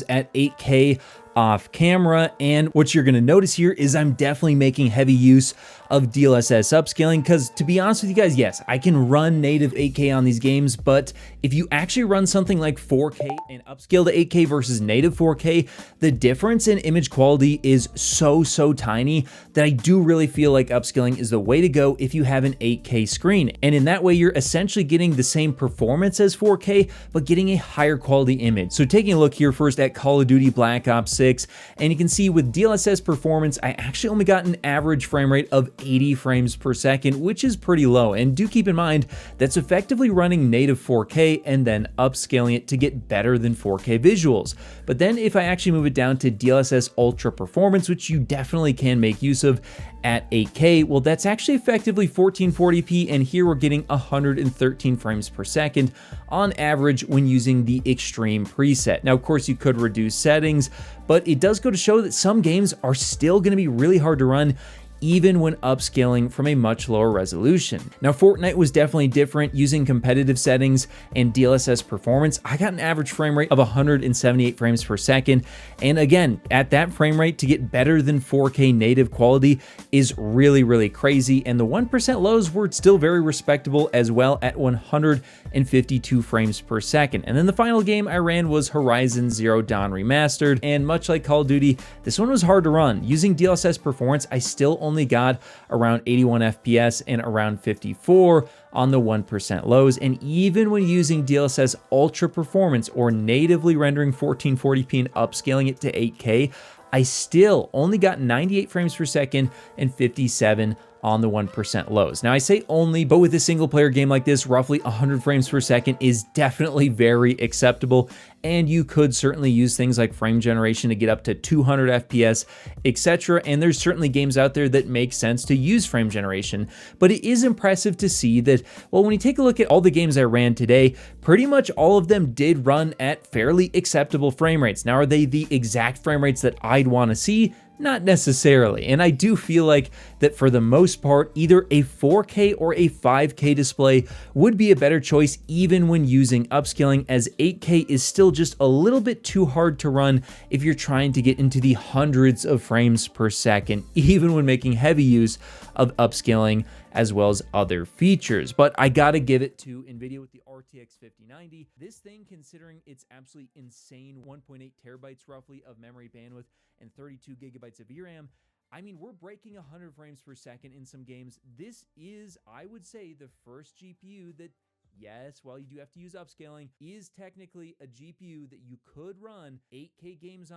at 8K off camera. And what you're going to notice here is I'm definitely making heavy use of DLSS upscaling, because to be honest with you guys, yes, I can run native 8K on these games, but if you actually run something like 4K and upscale to 8K versus native 4K, the difference in image quality is so tiny that I do really feel like upscaling is the way to go if you have an 8K screen. And in that way, you're essentially getting the same performance as 4K, but getting a higher quality image. So taking a look here first at Call of Duty Black Ops 6, and you can see with DLSS performance, I actually only got an average frame rate of 80 frames per second, which is pretty low. And do keep in mind, that's effectively running native 4K and then upscaling it to get better than 4K visuals. But then if I actually move it down to DLSS Ultra Performance, which you definitely can make use of at 8K, well, that's actually effectively 1440p, and here we're getting 113 frames per second on average when using the Extreme preset. Now, of course, you could reduce settings, but it does go to show that some games are still going to be really hard to run even when upscaling from a much lower resolution. Now, Fortnite was definitely different. Using competitive settings and DLSS performance, I got an average frame rate of 178 frames per second. And again, at that frame rate, to get better than 4K native quality is really crazy. And the 1% lows were still very respectable as well at 152 frames per second. And then the final game I ran was Horizon Zero Dawn Remastered. And much like Call of Duty, this one was hard to run. Using DLSS performance, I still only got around 81 FPS and around 54 on the 1% lows. And even when using DLSS Ultra Performance or natively rendering 1440p and upscaling it to 8K, I still only got 98 frames per second and 57 on the 1% lows. Now, I say only, but with a single player game like this, roughly 100 frames per second is definitely very acceptable, and you could certainly use things like frame generation to get up to 200 FPS, etc. And there's certainly games out there that make sense to use frame generation, but it is impressive to see that, well, when you take a look at all the games I ran today, pretty much all of them did run at fairly acceptable frame rates. Now, are they the exact frame rates that I'd want to see? Not necessarily, and I do feel like that for the most part, either a 4K or a 5K display would be a better choice even when using upscaling, as 8K is still just a little bit too hard to run if you're trying to get into the hundreds of frames per second, even when making heavy use of upscaling as well as other features. But I gotta give it to NVIDIA with the RTX 5090. This thing, considering its absolutely insane 1.8 terabytes roughly of memory bandwidth and 32 gigabytes of VRAM, I mean, we're breaking 100 frames per second in some games. This is, I would say, the first GPU that, yes, while you do have to use upscaling, is technically a GPU that you could run 8K games on